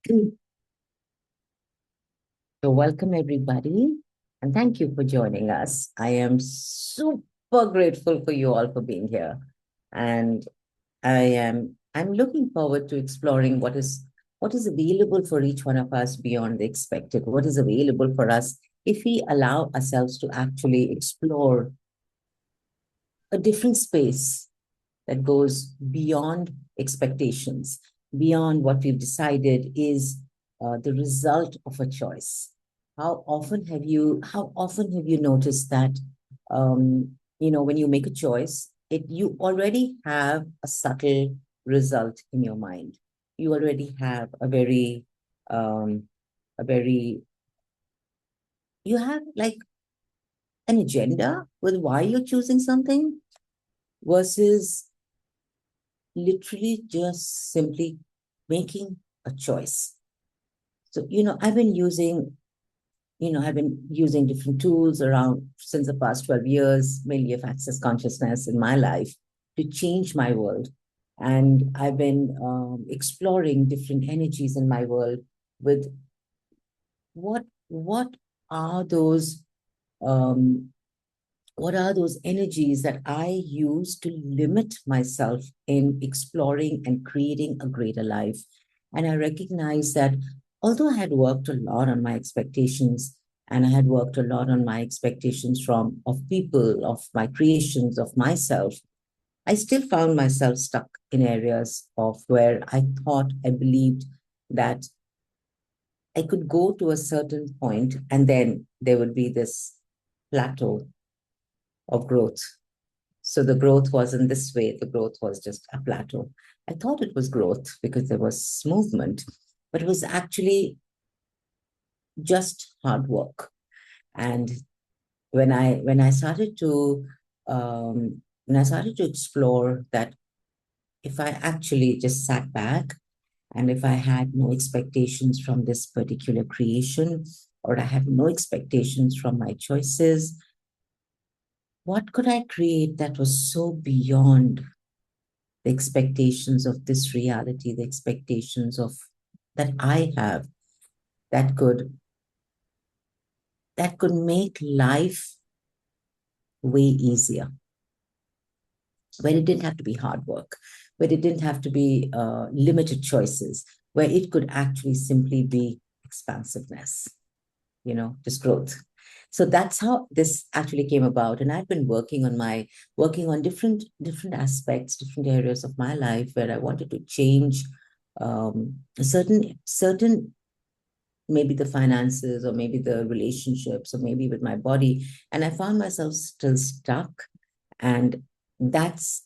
So, welcome everybody, and thank you for joining us. I am super grateful for you all for being here, and I'm looking forward to exploring what is available for each one of us beyond the expected. What is available for us if we allow ourselves to actually explore a different space that goes beyond expectations, beyond what we've decided is the result of a choice. How often have you noticed that when you make a choice, you already have a subtle result in your mind. You already have um, a very you have like an agenda with why you're choosing something versus literally just simply making a choice. So, I've been using different tools around since the past 12 years, mainly of access consciousness in my life to change my world. And I've been exploring different energies in my world with what are those um, what are those energies that I use to limit myself in exploring and creating a greater life? And I recognize that although I had worked a lot on my expectations, and I had worked a lot on my expectations of people, of my creations, of myself, I still found myself stuck in areas of where I believed that I could go to a certain point and then there would be this plateau of growth. So the growth wasn't this way, the growth was just a plateau. I thought it was growth because there was movement, but it was actually just hard work. And when I started to explore that if I actually just sat back and if I had no expectations from this particular creation, or I had no expectations from my choices, what could I create that was so beyond the expectations of this reality, the expectations of that I have that could make life way easier, where it didn't have to be hard work, where it didn't have to be limited choices, where it could actually simply be expansiveness, just growth. So that's how this actually came about. And I've been working on different aspects, different areas of my life where I wanted to change certain maybe the finances or maybe the relationships or maybe with my body. And I found myself still stuck. And that's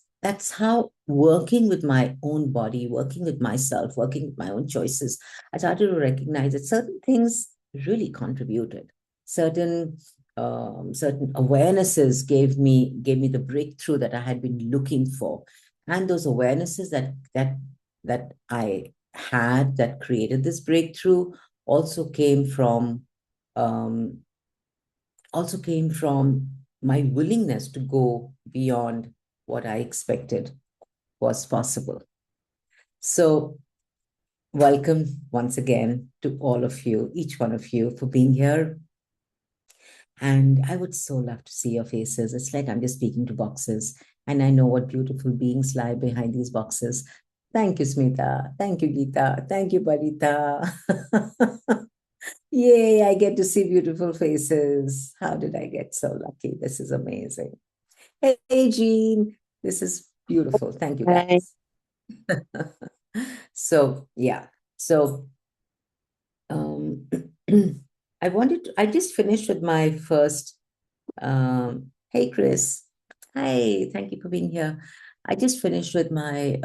how working with my own body, working with myself, working with my own choices, I started to recognize that certain things really contributed. Certain awarenesses gave me the breakthrough that I had been looking for. And those awarenesses that I had that created this breakthrough also came from um, my willingness to go beyond what I expected was possible. So, welcome once again to all of you, each one of you, for being here. And I would so love to see your faces. It's like I'm just speaking to boxes, and I know what beautiful beings lie behind these boxes. Thank you, Smita. Thank you, Geeta. Thank you, Barita. Yay, I get to see beautiful faces. How did I get so lucky? This is amazing. Hey, Jean. This is beautiful. Thank you, Hi. guys. So, yeah. So, um, I just finished with my first, hey, Chris. Hi, thank you for being here. I just finished with my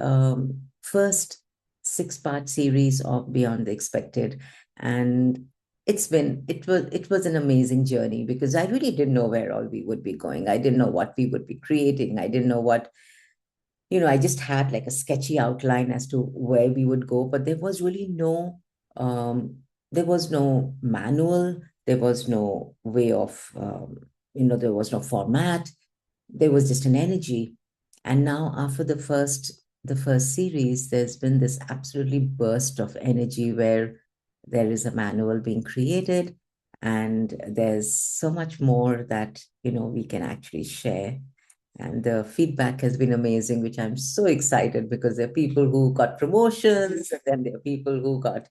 first six-part series of Beyond the Expected. And it was an amazing journey because I really didn't know where all we would be going. I didn't know what we would be creating. I didn't know I just had like a sketchy outline as to where we would go, but there was really there was no manual, there was no way of, there was no format, there was just an energy. And now after the first series, there's been this absolutely burst of energy where there is a manual being created, and there's so much more that, we can actually share. And the feedback has been amazing, which I'm so excited, because there are people who got promotions, and then there are people who got,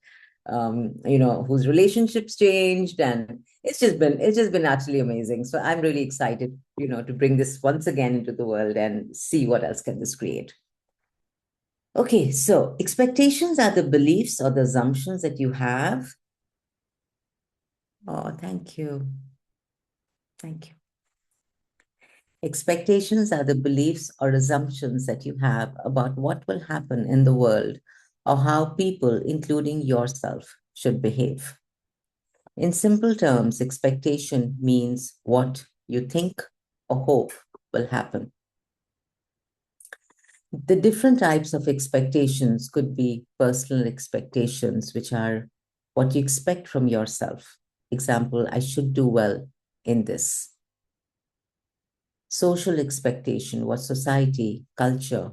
whose relationships changed, and it's just been actually amazing. So I'm really excited, to bring this once again into the world and see what else can this create. Okay, so expectations are the beliefs or the assumptions that you have. Oh, thank you. Thank you. Expectations are the beliefs or assumptions that you have about what will happen in the world or how people, including yourself, should behave. In simple terms, expectation means what you think or hope will happen. The different types of expectations could be personal expectations, which are what you expect from yourself. Example, I should do well in this. Social expectation, what society, culture,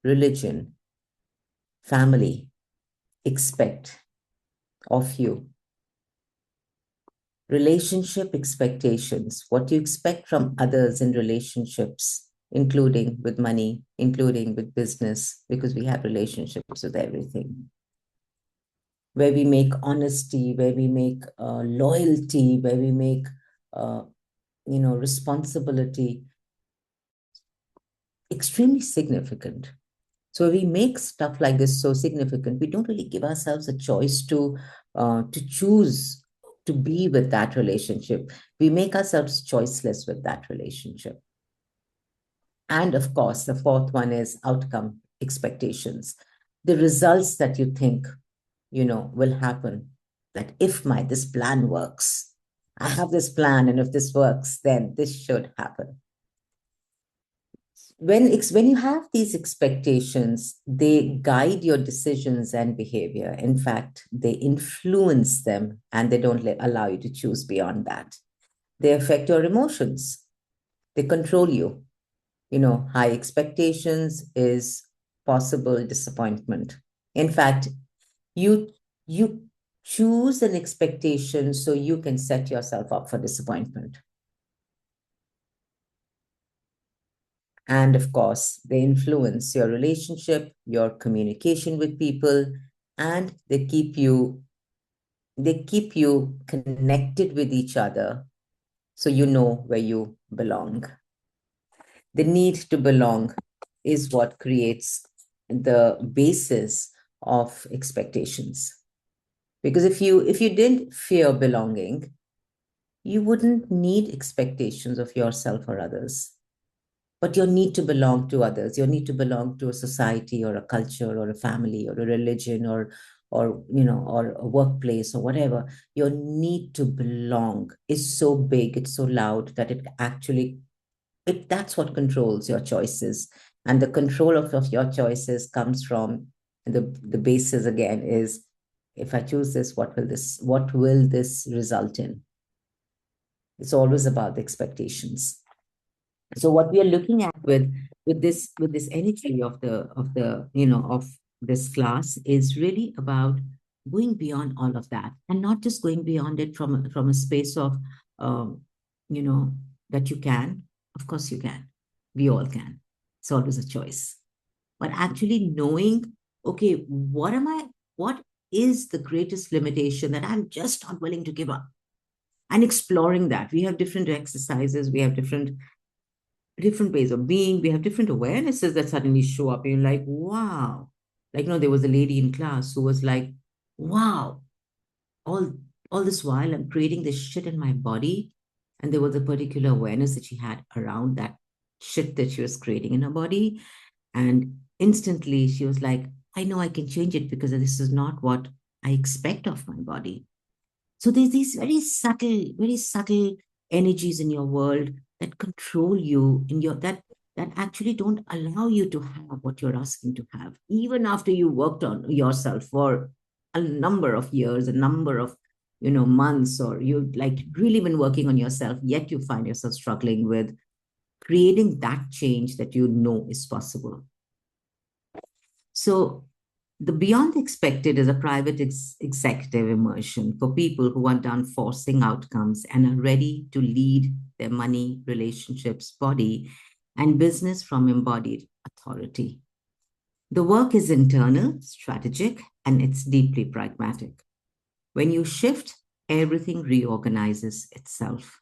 religion, family expect of you. Relationship expectations, what you expect from others in relationships, including with money, including with business, because we have relationships with everything. Where we make honesty, where we make loyalty, where we make, responsibility extremely significant. So we make stuff like this so significant, we don't really give ourselves a choice to choose to be with that relationship. We make ourselves choiceless with that relationship. And of course, the fourth one is outcome expectations. The results that you think, will happen. That if this plan works, I have this plan, and if this works, then this should happen. When you have these expectations, they guide your decisions and behavior. In fact, they influence them, and they don't allow you to choose beyond that. They affect your emotions. They control you. High expectations is possible disappointment. In fact, you choose an expectation so you can set yourself up for disappointment. And of course, they influence your relationship, your communication with people, and they keep you connected with each other, so you know where you belong. The need to belong is what creates the basis of expectations. Because if you didn't fear belonging, you wouldn't need expectations of yourself or others. But your need to belong to others, your need to belong to a society or a culture or a family or a religion or a workplace or whatever, your need to belong is so big, it's so loud that that's what controls your choices. And the control of your choices comes from the basis again is, if I choose this, what will this result in? It's always about the expectations. So what we are looking at with this energy of this class is really about going beyond all of that, and not just going beyond it from a space of you know that you can. Of course you can. We all can. It's always a choice. But actually knowing, okay, what is the greatest limitation that I'm just not willing to give up? And exploring that. We have different exercises, we have different ways of being, we have different awarenesses that suddenly show up. And you're like, wow. Like, there was a lady in class who was like, wow, all this while I'm creating this shit in my body. And there was a particular awareness that she had around that shit that she was creating in her body. And instantly she was like, I know I can change it, because this is not what I expect of my body. So there's these very subtle energies in your world that control you in that actually don't allow you to have what you're asking to have, even after you worked on yourself for a number of years, a number of months, or you like really been working on yourself, yet you find yourself struggling with creating that change that is possible. So The beyond expected is a private executive immersion for people who are done forcing outcomes and are ready to lead their money, relationships, body, and business from embodied authority. The work is internal, strategic, and it's deeply pragmatic. When you shift, everything reorganizes itself.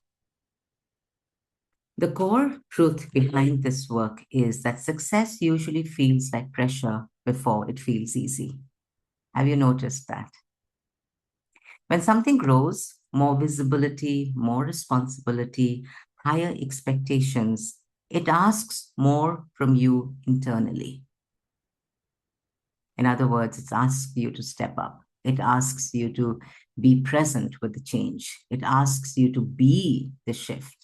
The core truth behind this work is that success usually feels like pressure before it feels easy. Have you noticed that? When something grows, more visibility, more responsibility, higher expectations, it asks more from you internally. In other words, it asks you to step up. It asks you to be present with the change. It asks you to be the shift.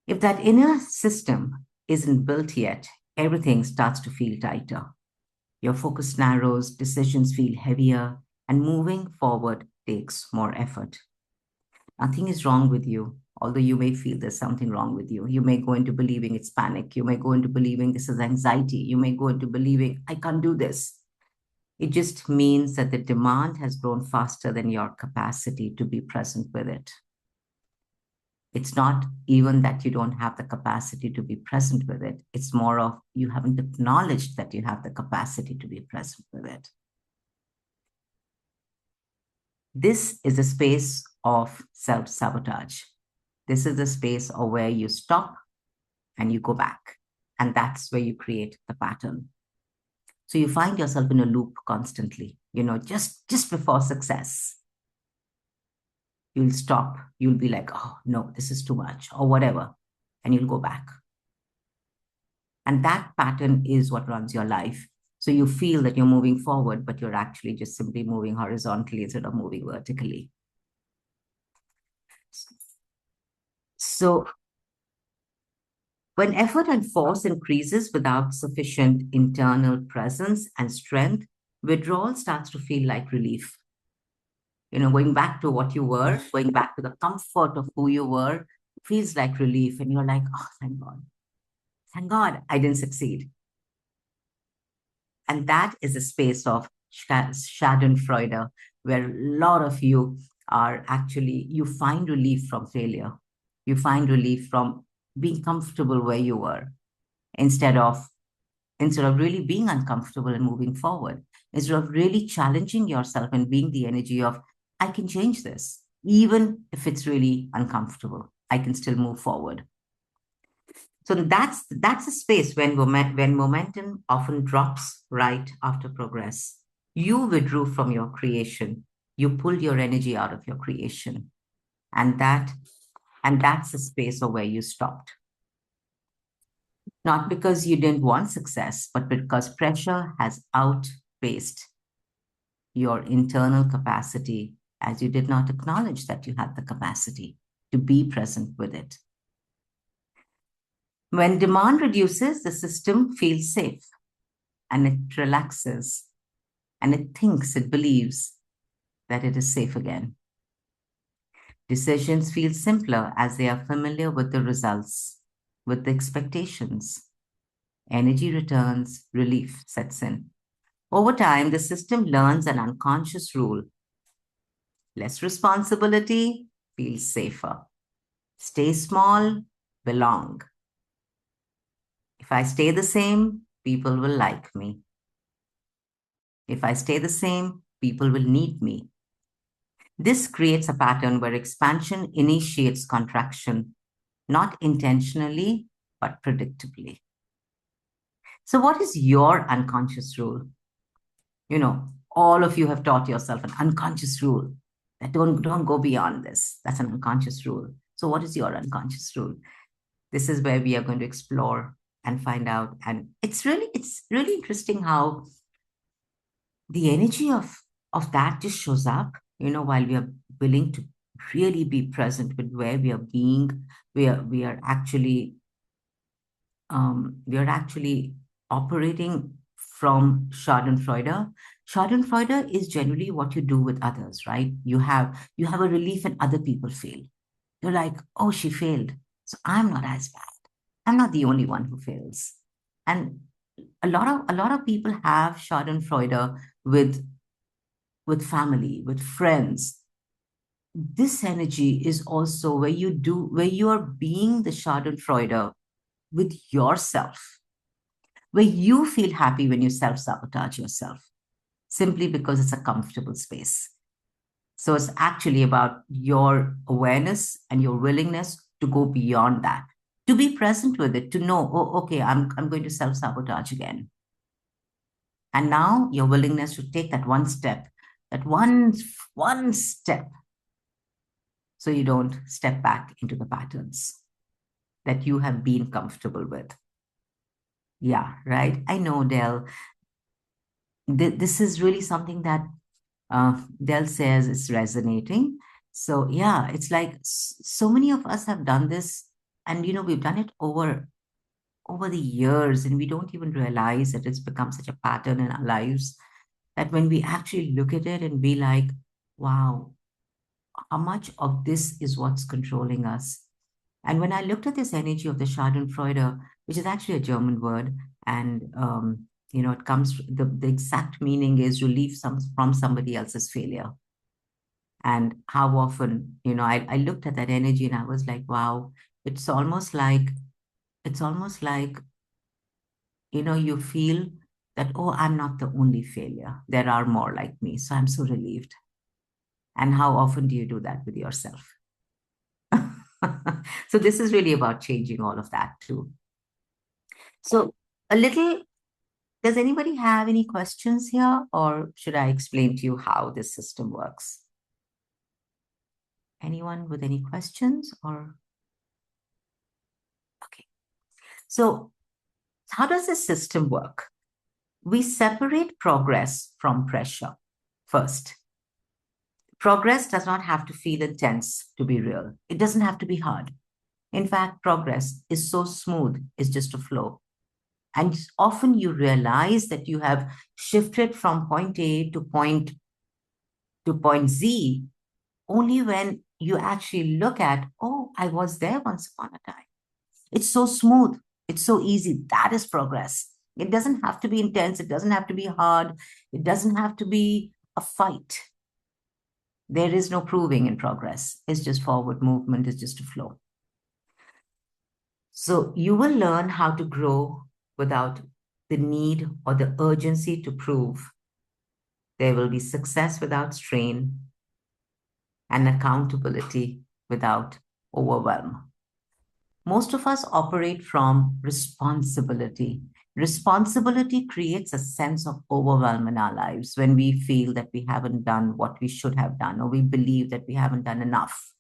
If that inner system isn't built yet, everything starts to feel tighter. Your focus narrows, decisions feel heavier, and moving forward takes more effort. Nothing is wrong with you, although you may feel there's something wrong with you. You may go into believing it's panic. You may go into believing this is anxiety. You may go into believing, I can't do this. It just means that the demand has grown faster than your capacity to be present with it. It's not even that you don't have the capacity to be present with it. It's more of you haven't acknowledged that you have the capacity to be present with it. This is a space of self-sabotage. This is a space of where you stop and you go back. And that's where you create the pattern. So you find yourself in a loop constantly, just before success. You'll stop. You'll be like, oh, no, this is too much or whatever. And you'll go back. And that pattern is what runs your life. So you feel that you're moving forward, but you're actually just simply moving horizontally instead of moving vertically. So when effort and force increases without sufficient internal presence and strength, withdrawal starts to feel like relief. Going back to what you were, going back to the comfort of who you were, feels like relief. And you're like, oh, thank God. Thank God I didn't succeed. And that is a space of Schadenfreude, where a lot of you are actually, you find relief from failure. You find relief from being comfortable where you were instead of really being uncomfortable and moving forward, instead of really challenging yourself and being the energy of, I can change this, even if it's really uncomfortable. I can still move forward. So that's a space when momentum often drops right after progress. You withdrew from your creation. You pulled your energy out of your creation. And that's a space of where you stopped. Not because you didn't want success, but because pressure has outpaced your internal capacity, as you did not acknowledge that you had the capacity to be present with it. When demand reduces, the system feels safe and it relaxes and it believes that it is safe again. Decisions feel simpler as they are familiar with the results, with the expectations. Energy returns, relief sets in. Over time, the system learns an unconscious rule. Less responsibility, feels safer. Stay small, belong. If I stay the same, people will like me. If I stay the same, people will need me. This creates a pattern where expansion initiates contraction, not intentionally, but predictably. So what is your unconscious rule? All of you have taught yourself an unconscious rule that don't go beyond this. That's an unconscious rule. So what is your unconscious rule? This is where we are going to explore and find out. And it's really interesting how the energy of that just shows up, while we are willing to really be present with where we are being, we are actually operating from Schadenfreude. Schadenfreude is generally what you do with others, right? You have a relief when other people fail. You're like, oh, she failed, so I'm not as bad. I'm not the only one who fails. And a lot of people have Schadenfreude with family, with friends. This energy is also where you are being the Schadenfreude with yourself, where you feel happy when you self-sabotage yourself, simply because it's a comfortable space. So it's actually about your awareness and your willingness to go beyond that, to be present with it, to know, oh, okay, I'm going to self-sabotage again. And now your willingness to take that one step, that one step, so you don't step back into the patterns that you have been comfortable with. Yeah, right. I know, Del. This is really something that Del says is resonating. So yeah, it's like so many of us have done this, and we've done it over the years, and we don't even realize that it's become such a pattern in our lives that when we actually look at it and be like, wow, how much of this is what's controlling us? And when I looked at this energy of the Schadenfreude, which is actually a German word, and it comes, the exact meaning is relief from somebody else's failure. And how often, I looked at that energy and I was like, wow, it's almost like, it's almost like, you feel that, oh, I'm not the only failure. There are more like me. So I'm so relieved. And how often do you do that with yourself? So this is really about changing all of that too. So a little, does anybody have any questions here, or should I explain to you how this system works? Anyone with any questions or? Okay. So how does this system work? We separate progress from pressure first. Progress does not have to feel intense to be real. It doesn't have to be hard. In fact, progress is so smooth, it's just a flow. And often you realize that you have shifted from point A to point Z only when you actually look at, oh, I was there once upon a time. It's so smooth. It's so easy. That is progress. It doesn't have to be intense. It doesn't have to be hard. It doesn't have to be a fight. There is no proving in progress. It's just forward movement. It's just a flow. So you will learn how to grow without the need or the urgency to prove. There will be success without strain and accountability without overwhelm. Most of us operate from responsibility. Responsibility creates a sense of overwhelm in our lives when we feel that we haven't done what we should have done, or we believe that we haven't done enough,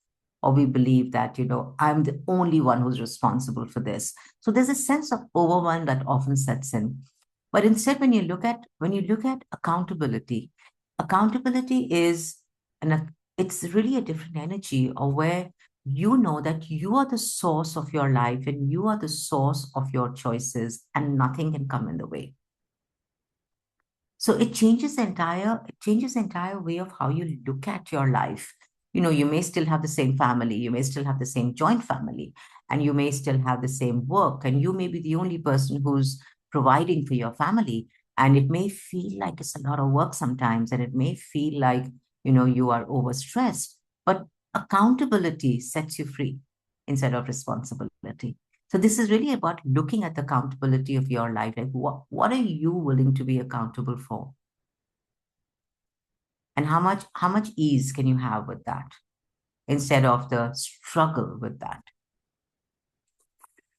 or we believe that, I'm the only one who's responsible for this. So there's a sense of overwhelm that often sets in. But instead, when you look at accountability, accountability is it's really a different energy, or where you know that you are the source of your life and you are the source of your choices, and nothing can come in the way. So it changes the entire way of how you look at your life. You may still have the same family, you may still have the same joint family, and you may still have the same work, and you may be the only person who's providing for your family. And it may feel like it's a lot of work sometimes, and it may feel like, you are overstressed, but accountability sets you free instead of responsibility. So this is really about looking at the accountability of your life. Like what are you willing to be accountable for? And how much ease can you have with that instead of the struggle with that?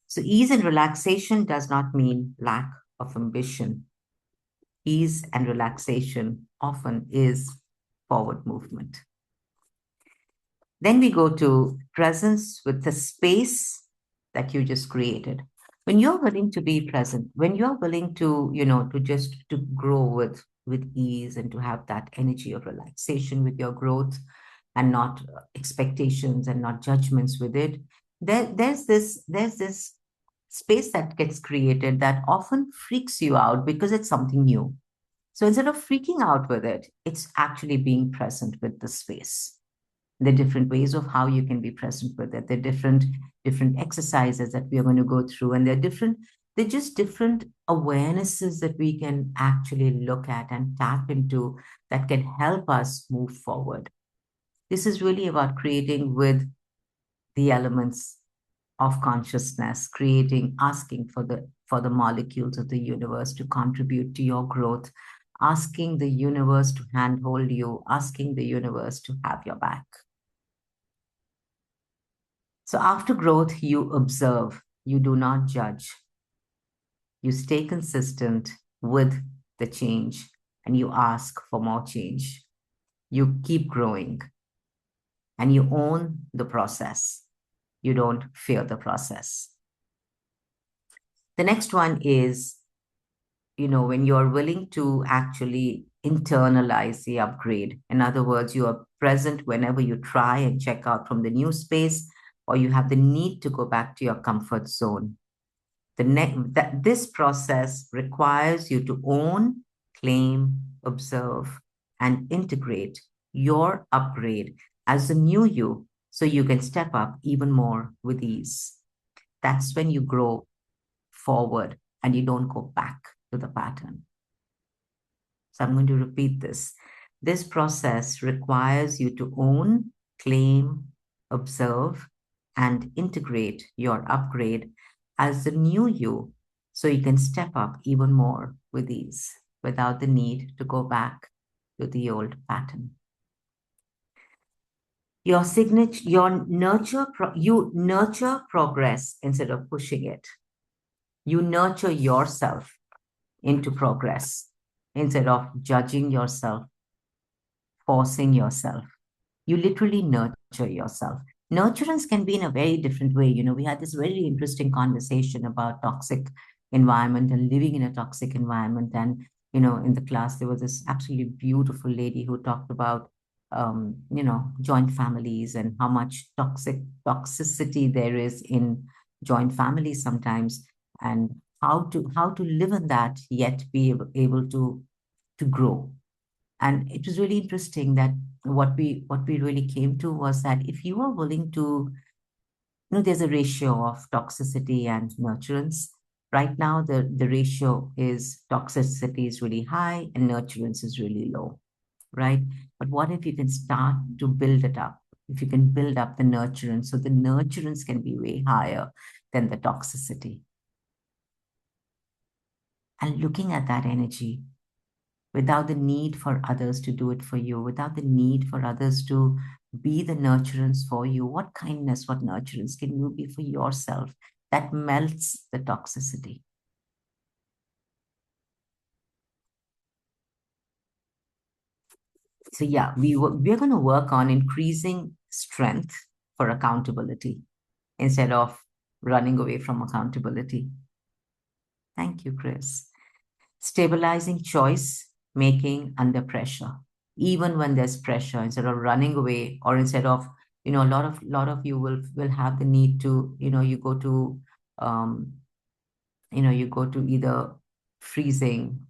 So ease and relaxation does not mean lack of ambition. Ease and relaxation often is forward movement. Then we go to presence with the space that you just created. When you're willing to be present, when you're willing to, to grow with ease, and to have that energy of relaxation with your growth, and not expectations and not judgments with it, there's this space that gets created that often freaks you out because it's something new. So instead of freaking out with it, it's actually being present with the space. There are different ways of how you can be present with it. There are different exercises that we are going to go through, and there are They're just different awarenesses that we can actually look at and tap into that can help us move forward. This is really about creating with the elements of consciousness, creating, asking for the molecules of the universe to contribute to your growth, asking the universe to handhold you, asking the universe to have your back. So after growth, you observe, you do not judge. You stay consistent with the change and you ask for more change. You keep growing and you own the process. You don't fear the process. The next one is, when you're willing to actually internalize the upgrade. In other words, you are present whenever you try and check out from the new space, or you have the need to go back to your comfort zone. This process requires you to own, claim, observe, and integrate your upgrade as the new you, so you can step up even more with ease. That's when you grow forward and you don't go back to the pattern. So I'm going to repeat this. This process requires you to own, claim, observe, and integrate your upgrade as the new you, so you can step up even more with ease without the need to go back to the old pattern. Your signature, you nurture progress instead of pushing it. You nurture yourself into progress instead of judging yourself, forcing yourself. You literally nurture yourself. Nurturance can be in a very different way. We had this very interesting conversation about toxic environment and living in a toxic environment. And, in the class, there was this absolutely beautiful lady who talked about, joint families and how much toxicity there is in joint families sometimes, and how to live in that, yet be able to grow. And it was really interesting that what we really came to was that if you are willing to, there's a ratio of toxicity and nurturance. Right now, the ratio is toxicity is really high and nurturance is really low, right? But what if you can start to build it up? If you can build up the nurturance, so the nurturance can be way higher than the toxicity. And looking at that energy, without the need for others to do it for you, without the need for others to be the nurturance for you. What kindness, what nurturance can you be for yourself that melts the toxicity? So yeah, we're going to work on increasing strength for accountability instead of running away from accountability. Thank you, Chris. Stabilizing choice making under pressure, even when there's pressure, instead of running away, or instead of, a lot of you will have the need to, you go to, you go to either freezing,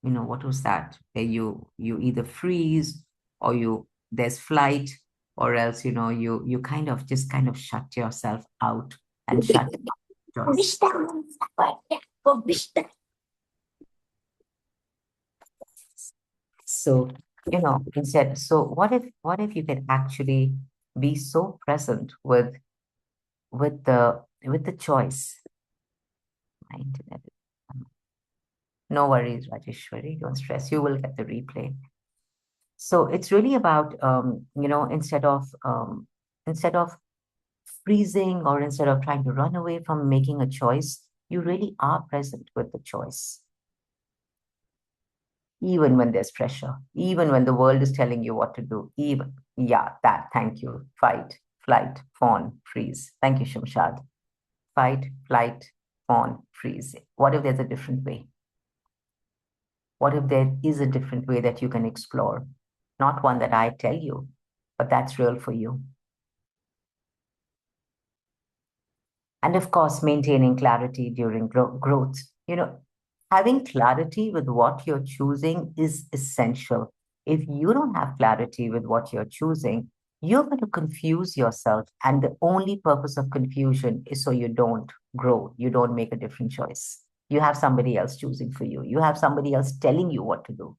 what was that? Where you either freeze or there's flight, or else, you kind of shut yourself out and shut yourself. So, instead, so what if you can actually be so present with the choice? My internet. No worries, Rajeshwari, don't stress, you will get the replay. So it's really about, instead of freezing, or instead of trying to run away from making a choice, you really are present with the choice. Even when there's pressure, even when the world is telling you what to do, thank you. Fight, flight, fawn, freeze. Thank you, Shamshad. Fight, flight, fawn, freeze. What if there's a different way? What if there is a different way that you can explore? Not one that I tell you, but that's real for you. And of course, maintaining clarity during growth. Having clarity with what you're choosing is essential. If you don't have clarity with what you're choosing, you're going to confuse yourself. And the only purpose of confusion is so you don't grow, you don't make a different choice. You have somebody else choosing for you, you have somebody else telling you what to do.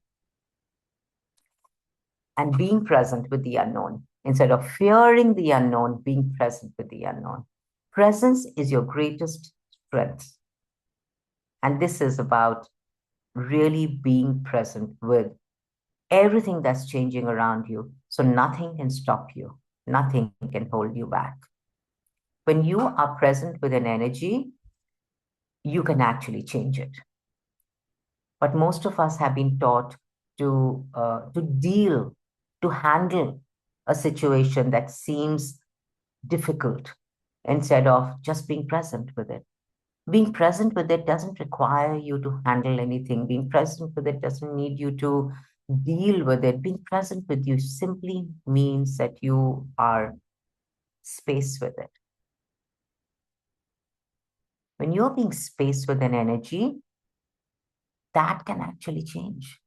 And being present with the unknown, instead of fearing the unknown, being present with the unknown. Presence is your greatest strength. And this is about really being present with everything that's changing around you. So nothing can stop you, nothing can hold you back. When you are present with an energy, you can actually change it. But most of us have been taught to deal, to handle a situation that seems difficult instead of just being present with it. Being present with it doesn't require you to handle anything. Being present with it doesn't need you to deal with it. Being present with you simply means that you are space with it. When you're being space with an energy, that can actually change.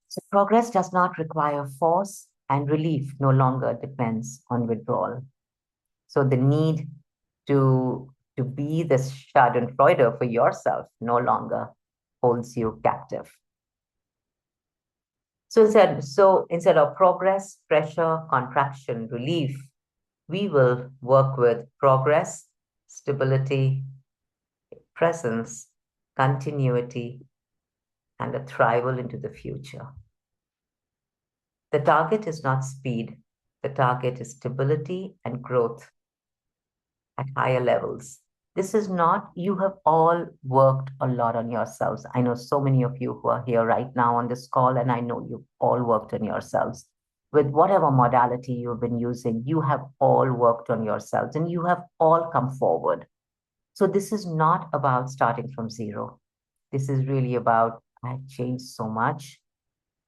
So progress does not require force, and relief no longer depends on withdrawal. So the need to be the Schadenfreude for yourself no longer holds you captive. So instead of progress, pressure, contraction, relief, we will work with progress, stability, presence, continuity, and a thrival into the future. The target is not speed. The target is stability and growth at higher levels. This is not, you have all worked a lot on yourselves. I know so many of you who are here right now on this call, and I know you've all worked on yourselves. With whatever modality you've been using, you have all worked on yourselves and you have all come forward. So this is not about starting from zero. This is really about, I've changed so much.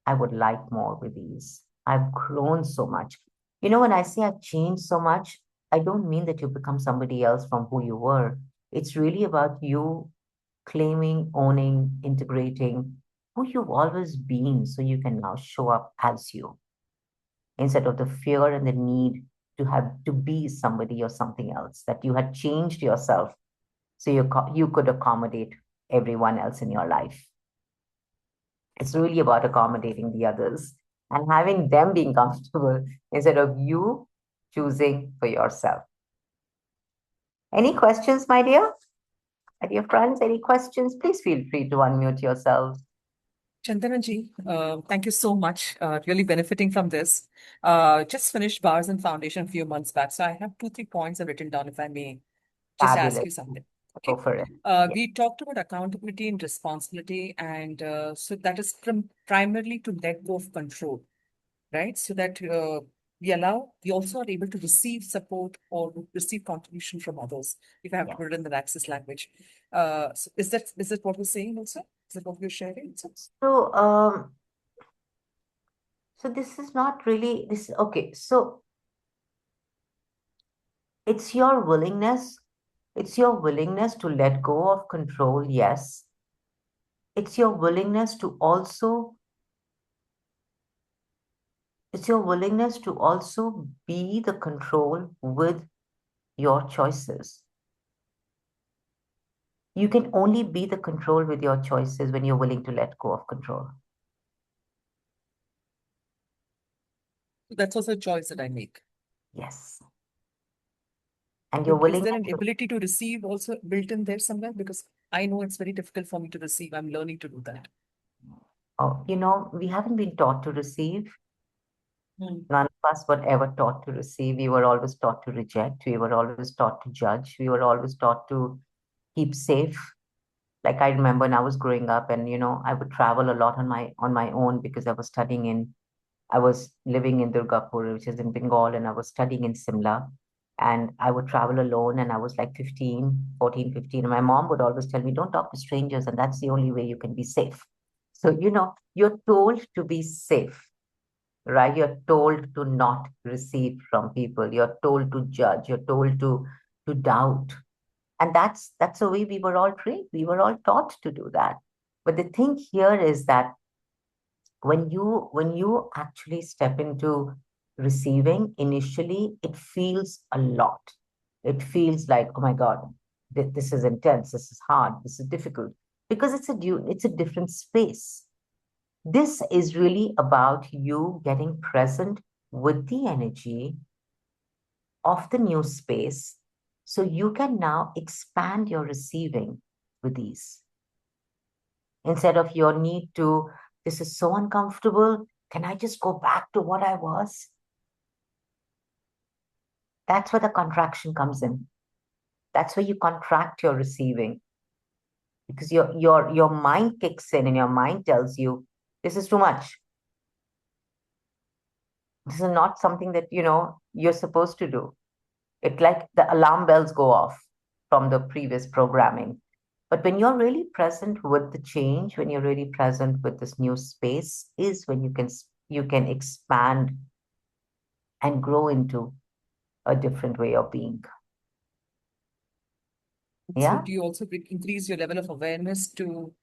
I would like more with these. I've grown so much. You know, when I say I've changed so much, I don't mean that you become somebody else from who you were. It's really about you claiming, owning, integrating who you've always been so you can now show up as you instead of the fear and the need to have to be somebody or something else, that you had changed yourself so you could accommodate everyone else in your life. It's really about accommodating the others and having them being comfortable instead of you choosing for yourself. Any questions, my dear? My dear friends, any questions? Please feel free to unmute yourselves. Chandana ji, thank you so much. Really benefiting from this. Just finished Bars and Foundation a few months back. So I have 2, 3 points I've written down if I may just ask Fabulous. you something. Go Okay. for it. Yeah. We talked about accountability and responsibility, and so that is primarily to let go of control, right? So that we also are able to receive support or receive contribution from others, if I have to Yeah. put it in the Access language. So is that what we're saying also? Is that what we're sharing also? So, so this is not really this. Okay. So it's your willingness. It's your willingness to let go of control. Yes. It's your willingness to also. It's your willingness to also be the control with your choices. You can only be the control with your choices when you're willing to let go of control. That's also a choice that I make. Yes. And you're But is willing there an to, ability to receive also built in there somewhere? Because I know it's very difficult for me to receive. I'm learning to do that. oh, we haven't been taught to receive. Hmm. None of us were ever taught to receive. We were always taught to reject. We were always taught to judge. We were always taught to keep safe. Like I remember when I was growing up and, I would travel a lot on my own because I was living in Durgapur, which is in Bengal, and I was studying in Simla. And I would travel alone, and I was like 15, 14, 15. And my mom would always tell me, don't talk to strangers, and that's the only way you can be safe. So, you're told to be safe, right? You're told to not receive from people. You're told to judge. You're told to doubt. And that's the way we were all trained. We were all taught to do that. But the thing here is that when you actually step into receiving, initially it feels a lot. It feels like, oh my God, this is intense, this is hard, this is difficult, because it's a different space. This is really about you getting present with the energy of the new space, so you can now expand your receiving with ease, instead of your need to, this is so uncomfortable, can I just go back to what I was? That's where the contraction comes in. That's where you contract your receiving, because your mind kicks in and your mind tells you, this is too much. This is not something that you're supposed to do. It, like, the alarm bells go off from the previous programming. But when you're really present with the change, when you're really present with this new space, is when you can expand and grow into a different way of being. So Yeah, do you also increase your level of awareness to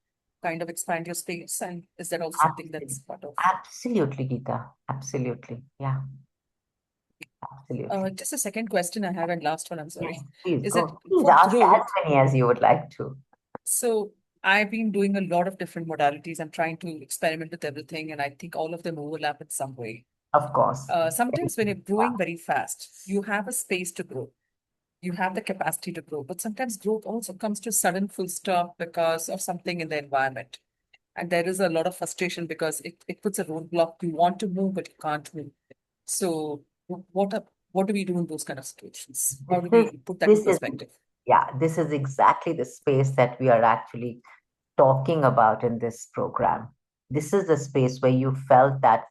kind of expand your space? And is that also something absolutely. that's part of? Absolutely, Geeta. Absolutely. Yeah, absolutely. Just a second question I have, and last one, I'm Yes, sorry. please Is that go. Please for ask as growth? many as you would like to. So I've been doing a lot of different modalities. I'm trying to experiment with everything, and I think all of them overlap in some way. Of course. Sometimes when you're growing very fast, you have a space to grow. You have the capacity to grow, but sometimes growth also comes to a sudden full stop because of something in the environment. And there is a lot of frustration because it puts a roadblock. You want to move, but you can't move. So what do we do in those kind of situations? How This do is we put that in this is perspective? yeah, this is exactly the space that we are actually talking about in this program. This is the space where you felt that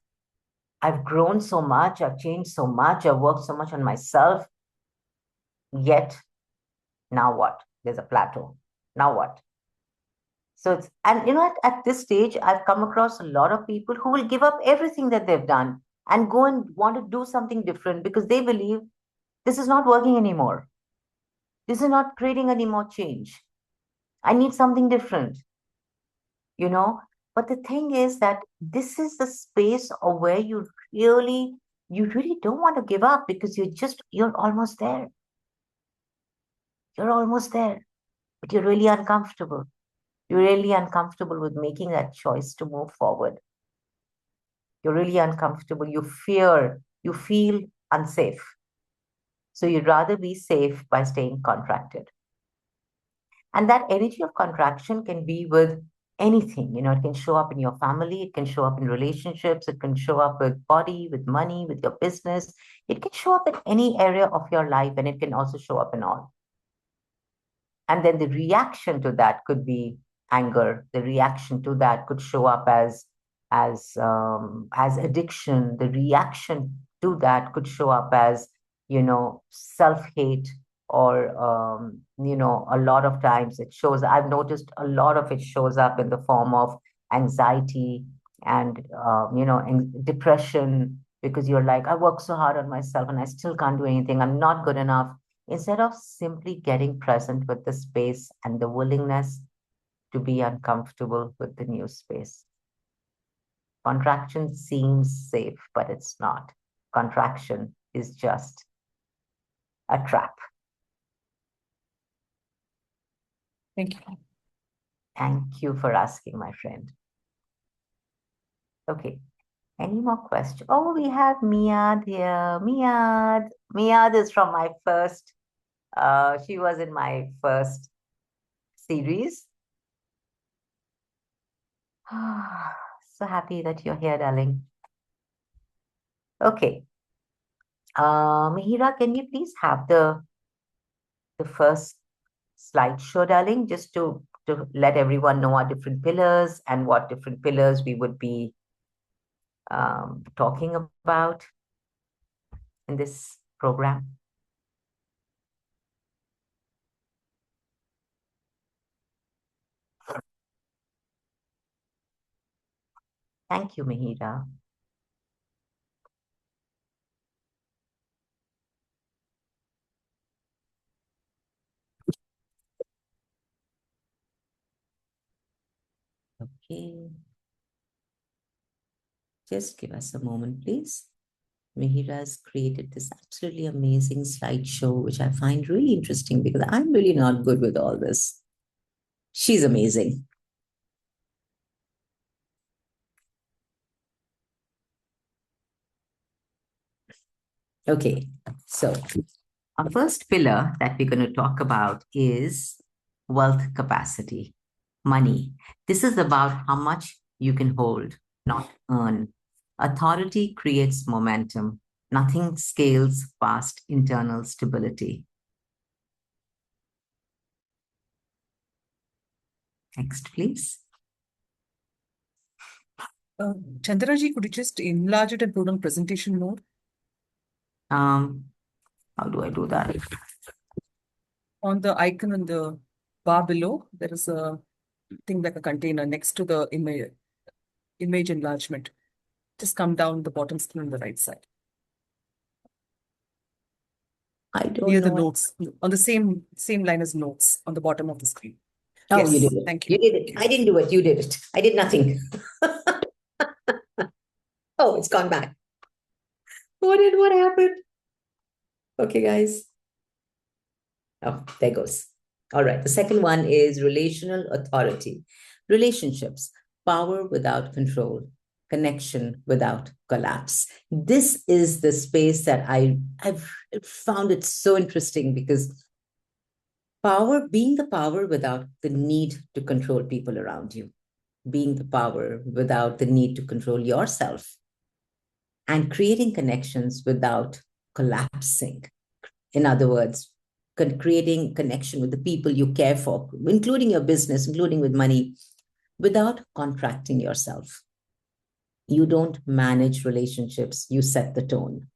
I've grown so much, I've changed so much, I've worked so much on myself, yet now what? There's a plateau. Now what? So and at this stage, I've come across a lot of people who will give up everything that they've done and go and want to do something different because they believe this is not working anymore. This is not creating any more change. I need something different, you know. But the thing is that this is the space of where you really don't want to give up, because you're almost there. You're almost there, but you're really uncomfortable. You're really uncomfortable with making that choice to move forward. You're really uncomfortable. You feel unsafe. So you'd rather be safe by staying contracted. And that energy of contraction can be with anything. It can show up in your family, it can show up in relationships, it can show up with body, with money, with your business. It can show up in any area of your life, and it can also show up in all. And then the reaction to that could be anger. The reaction to that could show up as addiction. The reaction to that could show up as self-hate, or a lot of times it shows. I've noticed a lot of it shows up in the form of anxiety and depression, because you're like, I work so hard on myself and I still can't do anything. I'm not good enough. Instead of simply getting present with the space and the willingness to be uncomfortable with the new space. Contraction seems safe, but it's not. Contraction is just a trap. Thank you. Thank you for asking, my friend. Okay. Any more questions? Oh, we have Miad here. Miad. Miad is from my first, she was in my first series. So happy that you're here, darling. Okay. Mihira, can you please have the first slideshow, darling, just to let everyone know our different pillars and what different pillars we would be talking about in this program. Thank you, Mihira. Okay. Just give us a moment, please. Mihira has created this absolutely amazing slideshow, which I find really interesting because I'm really not good with all this. She's amazing. Okay, so our first pillar that we're going to talk about is wealth capacity, money. This is about how much you can hold, not earn. Authority creates momentum. Nothing scales past internal stability. Next, please. Chandana ji, could you just enlarge it and put on presentation mode? How do I do that? On the icon on the bar below, there is a thing like a container next to the image enlargement. Just come down the bottom screen on the right side. I don't Near the know. notes, on the same line as notes on the bottom of the screen. Oh, Yes, you did it. thank you. You did it. I didn't do it. You did it. I did nothing. Oh, it's gone back. What happened? Okay, guys. Oh, there goes. All right. The second one is relational authority. Relationships, power without control, connection without collapse. This is the space that I've found it so interesting because power, being the power without the need to control people around you, being the power without the need to control yourself, and creating connections without collapsing. In other words, creating connection with the people you care for, including your business, including with money, without contracting yourself. You don't manage relationships, you set the tone.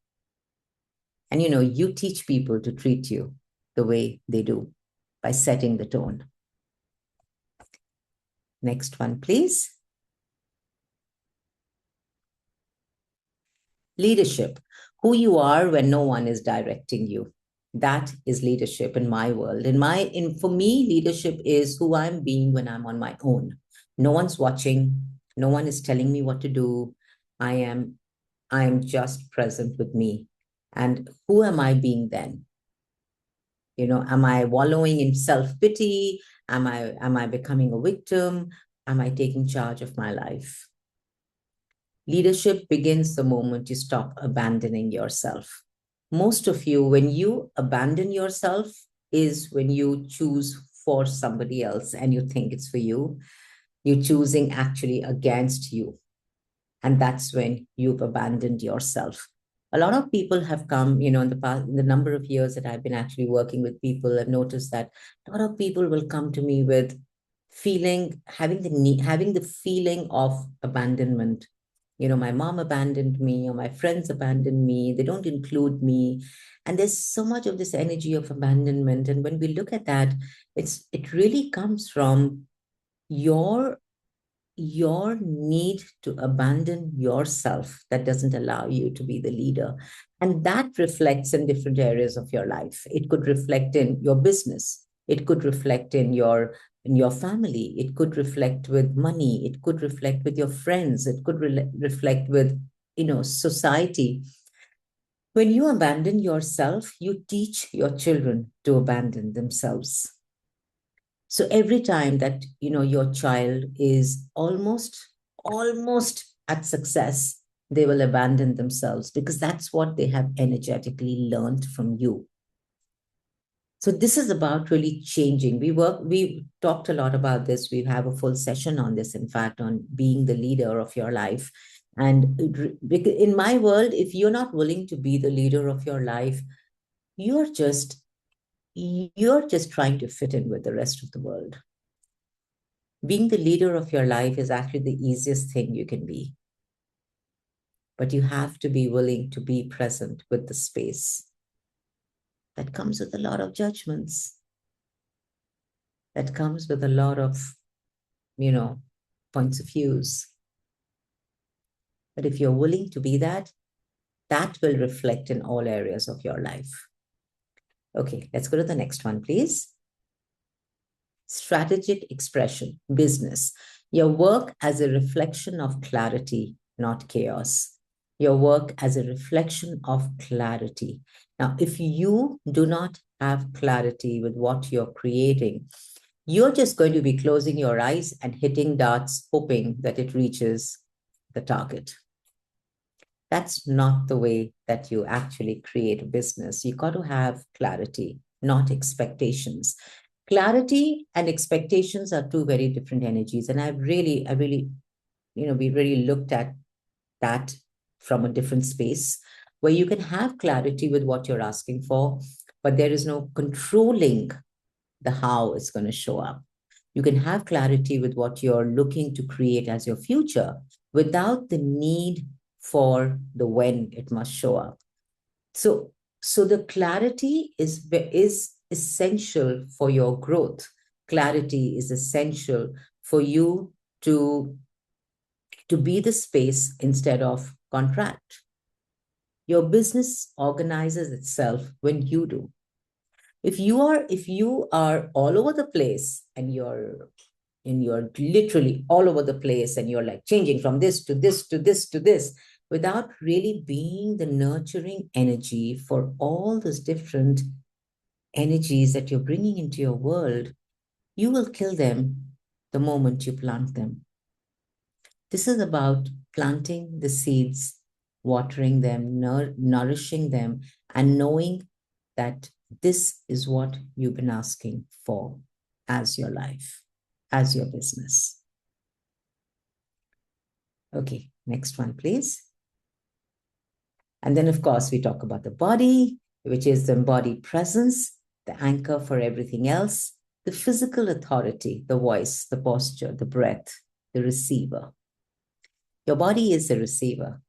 And you teach people to treat you the way they do by setting the tone. Next one, please. Leadership, who you are when no one is directing you. That is leadership in my world. For me, leadership is who I'm being when I'm on my own. No one's watching. No one is telling me what to do. I am just present with me. And who am I being then? Am I wallowing in self-pity? Am I becoming a victim? Am I taking charge of my life? Leadership begins the moment you stop abandoning yourself. Most of you, when you abandon yourself, is when you choose for somebody else and you think it's for you. You're choosing actually against you. And that's when you've abandoned yourself. A lot of people have come, in the past, in the number of years that I've been actually working with people, I've noticed that a lot of people will come to me with having the feeling of abandonment. My mom abandoned me, or my friends abandoned me, they don't include me. And there's so much of this energy of abandonment. And when we look at that, it really comes from your need to abandon yourself that doesn't allow you to be the leader. And that reflects in different areas of your life. It could reflect in your business. It could reflect in your family. It could reflect with money. It could reflect with your friends. It could reflect with, society. When you abandon yourself, you teach your children to abandon themselves. So every time that your child is almost at success, they will abandon themselves because that's what they have energetically learned from you. So this is about really changing. We talked a lot about this. We have a full session on this, in fact, on being the leader of your life. And in my world, if you're not willing to be the leader of your life, you're just trying to fit in with the rest of the world. Being the leader of your life is actually the easiest thing you can be. But you have to be willing to be present with the space. That comes with a lot of judgments. That comes with a lot of, points of views. But if you're willing to be that will reflect in all areas of your life. Okay, let's go to the next one, please. Strategic expression, business. Your work as a reflection of clarity, not chaos. Your work as a reflection of clarity. Now, if you do not have clarity with what you're creating, you're just going to be closing your eyes and hitting darts, hoping that it reaches the target. That's not the way that you actually create a business. You got to have clarity, not expectations. Clarity and expectations are two very different energies. And we really looked at that from a different space where you can have clarity with what you're asking for, but there is no controlling the how it's going to show up. You can have clarity with what you're looking to create as your future without the need for the when it must show up. So the clarity is essential for your growth. Clarity is essential for you to be the space instead of contract. Your business organizes itself when you do. If you are all over the place and you're literally all over the place and you're like changing from this to this to this to this without really being the nurturing energy for all those different energies that you're bringing into your world, you will kill them the moment you plant them. This is about planting the seeds, watering them, nourishing them, and knowing that this is what you've been asking for as your life, as your business. Okay, next one, please. And then, of course, we talk about the body, which is the embodied presence, the anchor for everything else, the physical authority, the voice, the posture, the breath, the receiver. Your body is the receiver.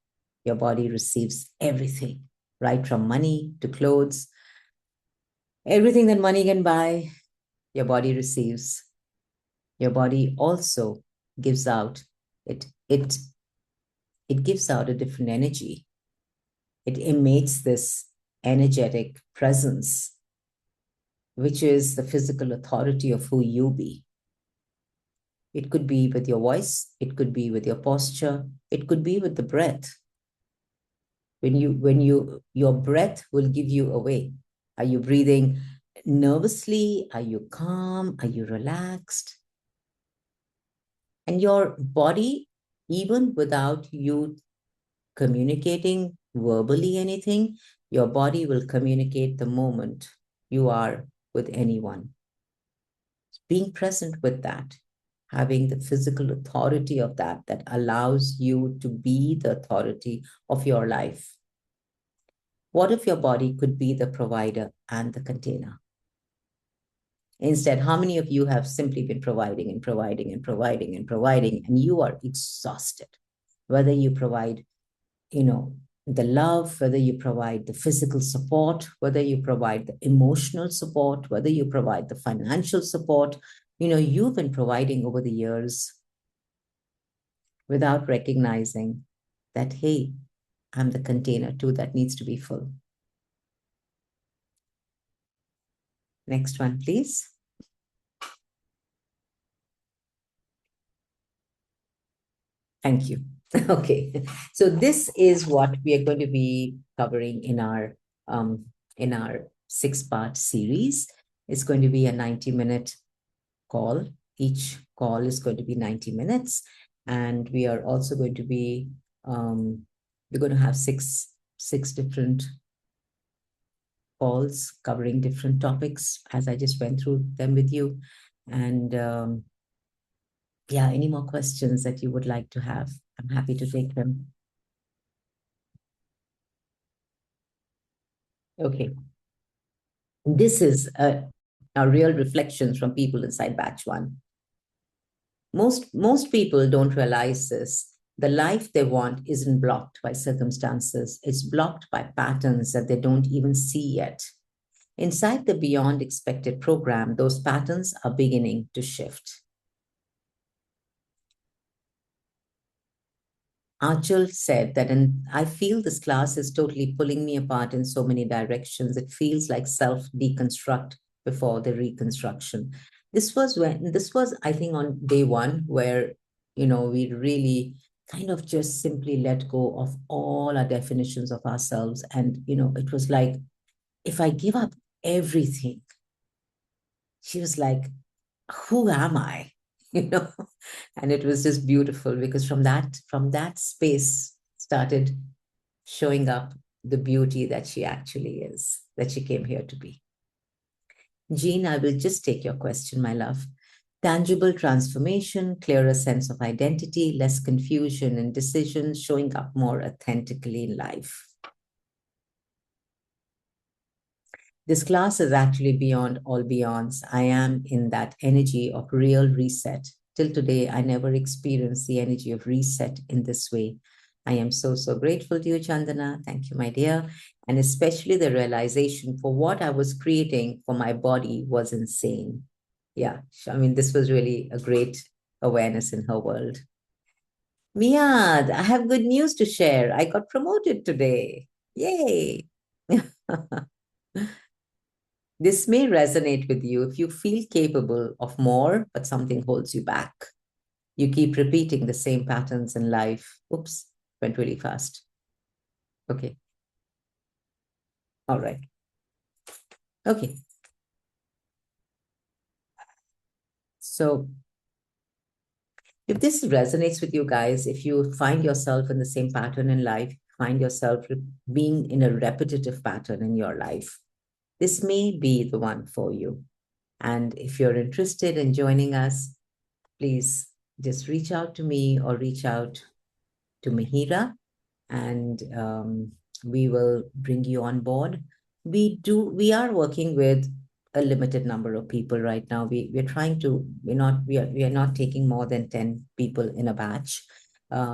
Your body receives everything, right from money to clothes. Everything that money can buy, your body receives. Your body also gives out, it gives out a different energy. It emits this energetic presence, which is the physical authority of who you be. It could be with your voice, it could be with your posture, it could be with the breath. Your breath will give you away. Are you breathing nervously? Are you calm? Are you relaxed? And your body, even without you communicating verbally anything, your body will communicate the moment you are with anyone. Being present with that, having the physical authority of that allows you to be the authority of your life. What if your body could be the provider and the container? Instead, how many of you have simply been providing and providing and providing and providing, and you are exhausted? Whether you provide, the love, whether you provide the physical support, whether you provide the emotional support, whether you provide the financial support, you've been providing over the years without recognizing that, hey, I'm the container too that needs to be full. Next one, please. Thank you. Okay, so this is what we are going to be covering in our 6-part series. It's going to be a 90-minute call. Each call is going to be 90 minutes, and we are also going to be we're going to have six different calls covering different topics as I just went through them with you. And yeah, any more questions that you would like to have, I'm happy to take them. Okay. This is a real reflections from people inside batch one. Most people don't realize this. The life they want isn't blocked by circumstances. It's blocked by patterns that they don't even see yet. Inside the Beyond Expected program, those patterns are beginning to shift. Achal said that, and I feel this class is totally pulling me apart in so many directions. It feels like self-deconstruct before the reconstruction. This was, I think, on day one where, we really kind of just simply let go of all our definitions of ourselves. And, it was like, if I give up everything, she was like, who am I? You know, and it was just beautiful because from that space started showing up the beauty that she actually is, that she came here to be. Jean, I will just take your question, my love. Tangible transformation, clearer sense of identity, less confusion in decisions, showing up more authentically in life. This class is actually beyond all beyonds. I am in that energy of real reset. Till today, I never experienced the energy of reset in this way. I am so, so grateful to you, Chandana. Thank you, my dear. And especially the realization for what I was creating for my body was insane. Yeah, I mean, this was really a great awareness in her world. Miad, I have good news to share. I got promoted today. Yay. This may resonate with you if you feel capable of more, but something holds you back. You keep repeating the same patterns in life. Oops, went really fast. Okay. All right. Okay. So if this resonates with you guys, if you find yourself in the same pattern in life, find yourself being in a repetitive pattern in your life, this may be the one for you. And if you're interested in joining us, please just reach out to me or reach out to Mahira, and we will bring you on board. We are working with a limited number of people right now. We're trying to, we are not taking more than 10 people in a batch.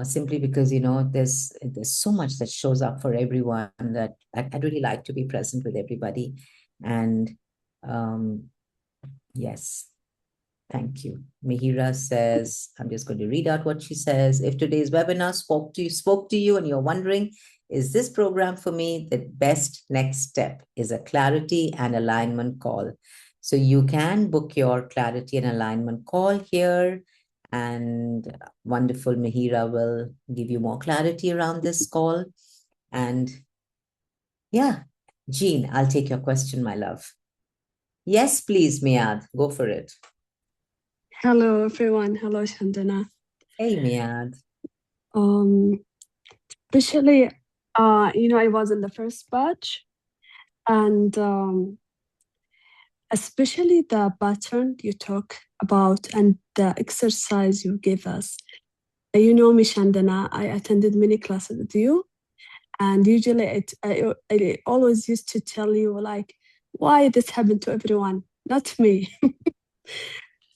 Simply because there's so much that shows up for everyone that I'd really like to be present with everybody. And yes, thank you. Mihira says, I'm just going to read out what she says. If today's webinar spoke to you and you're wondering, is this program for me? The best next step is a clarity and alignment call. So you can book your clarity and alignment call here, and wonderful Mihira will give you more clarity around this call. And yeah, Jean, I'll take your question, my love. Yes, please, Miad, go for it. Hello, everyone. Hello, Chandana. Hey, Miad. Especially, I was in the first batch, and especially the pattern you talk about and the exercise you gave us. You know me, Chandana. I attended many classes with you, and usually I always used to tell you like, why this happened to everyone, not me.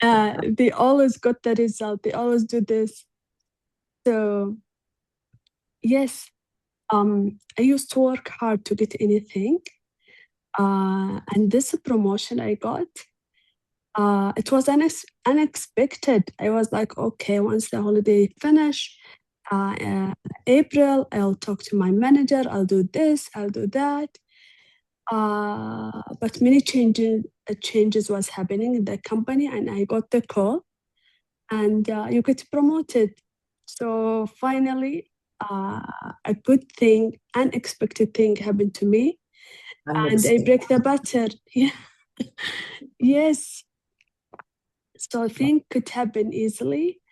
They always got the result. They always do this. So yes, I used to work hard to get anything. And this promotion I got, it was unexpected. I was like, okay, once the holiday finish, April, I'll talk to my manager, I'll do this, I'll do that. But many changes was happening in the company, and I got the call, and you get promoted. So finally, a good thing, unexpected thing happened to me, and I break the pattern. Yeah. Yes. So I think could happen easily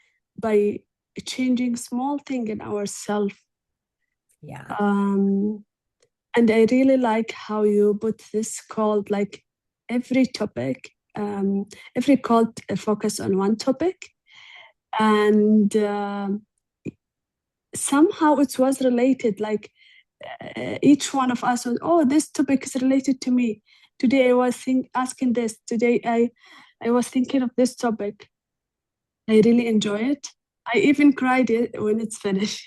by changing small thing in ourselves. Yeah. And I really like how you put this called like every topic, every call focus on one topic, and somehow it was related. Like each one of us was, oh, this topic is related to me. Today I was asking this. Today I was thinking of this topic. I really enjoy it. I even cried when it's finished.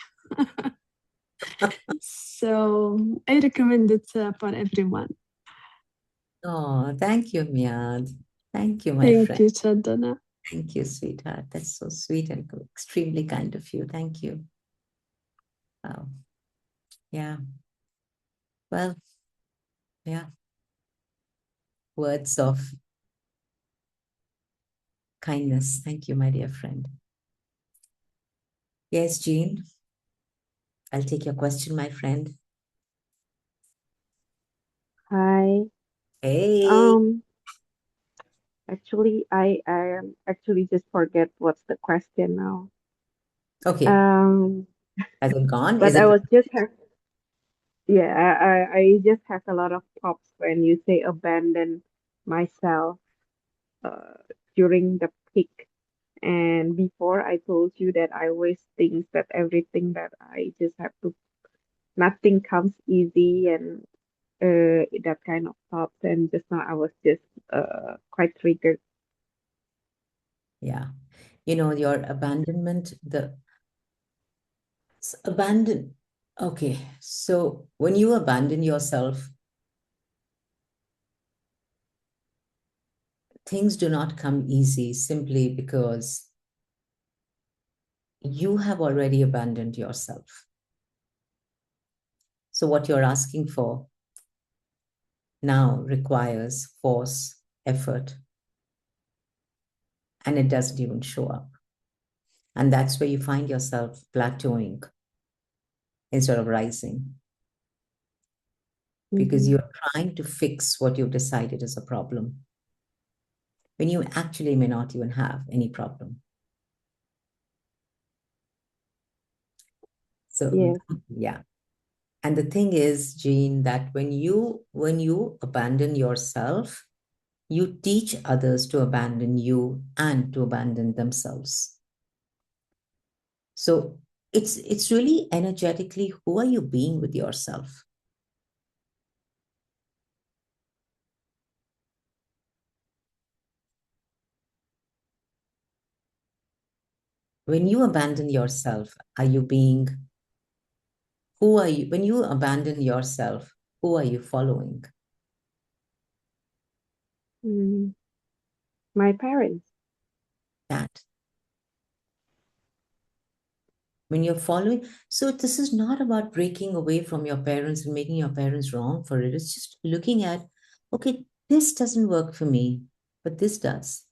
So I recommend it for everyone. Oh, thank you, Miad. Thank you, my Thank friend. you, Chandana. Thank you, sweetheart. That's so sweet and extremely kind of you. Thank you. Wow. Yeah. Well, yeah. Words of kindness. Thank you, my dear friend. Yes, Jean. I'll take your question, my friend. Hi. Hey. Um, actually, I actually just forget what's the question now. Okay. Um, Has it gone? Is but I it? was just have yeah, I just have a lot of props when you say abandon myself uh during the peak. And before I told you that I always think that everything that I just have to, nothing comes easy and that kind of thoughts. And just now I was just quite triggered. Yeah. You know, your abandonment, the abandon. Okay. So when you abandon yourself, things do not come easy simply because you have already abandoned yourself. So what you're asking for now requires force, effort, and it doesn't even show up. And that's where you find yourself plateauing instead of rising because Mm-hmm. you're trying to fix what you've decided is a problem when you actually may not even have any problem. So, Yes. yeah. And the thing is, Jean, that when you abandon yourself, you teach others to abandon you and to abandon themselves. So it's really energetically, who are you being with yourself? When you abandon yourself, are you being, who are you? When you abandon yourself, who are you following? Mm, my parents. That. When you're following, so this is not about breaking away from your parents and making your parents wrong for it. It's just looking at, okay, this doesn't work for me, but this does.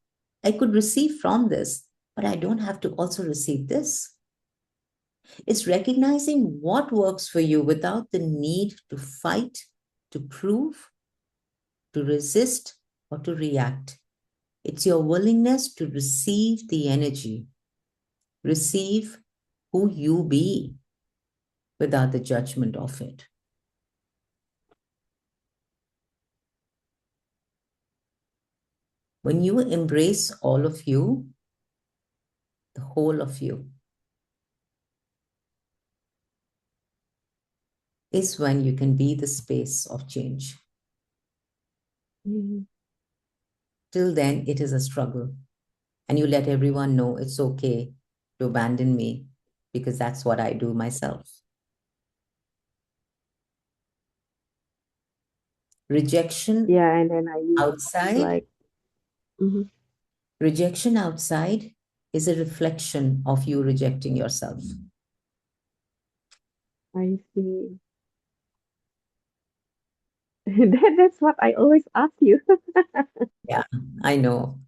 I could receive from this, but I don't have to also receive this. It's recognizing what works for you without the need to fight, to prove, to resist, or to react. It's your willingness to receive the energy, receive who you be without the judgment of it. When you embrace all of you, the whole of you, is when you can be the space of change. Mm, Till then, it is a struggle. And you let everyone know it's okay to abandon me because that's what I do myself. Rejection yeah, and then I use outside, like, mhm, rejection outside is a reflection of you rejecting yourself. I see. That's what I always ask you. Yeah, I know.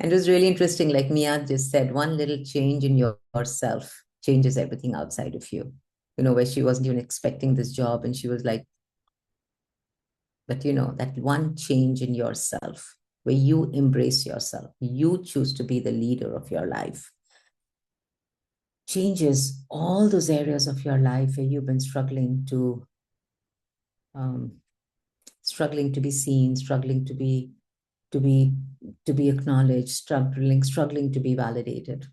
And it was really interesting. Like Mia just said, one little change in yourself changes everything outside of you. You know, where she wasn't even expecting this job. And she was like, but you know, that one change in yourself where you embrace yourself, you choose to be the leader of your life, changes all those areas of your life where you've been um, struggling to be seen, struggling to be to be acknowledged, struggling to be validated.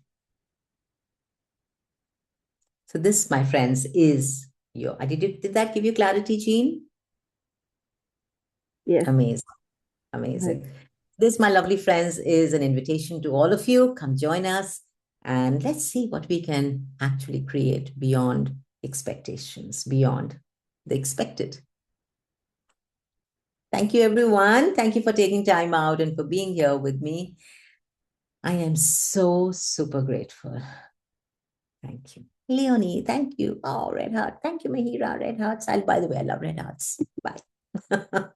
So this, my friends, is your. Did that give you clarity, Jean? Yes. Amazing, Right. amazing. This, my lovely friends, is an invitation to all of you. Come join us and let's see what we can actually create beyond expectations, beyond the expected. Thank you, everyone. Thank you for taking time out and for being here with me. I am so super grateful. Thank you. Leonie, thank you. Oh, red heart. Thank you, Mahira. Red hearts. By the way, I love red hearts. Bye.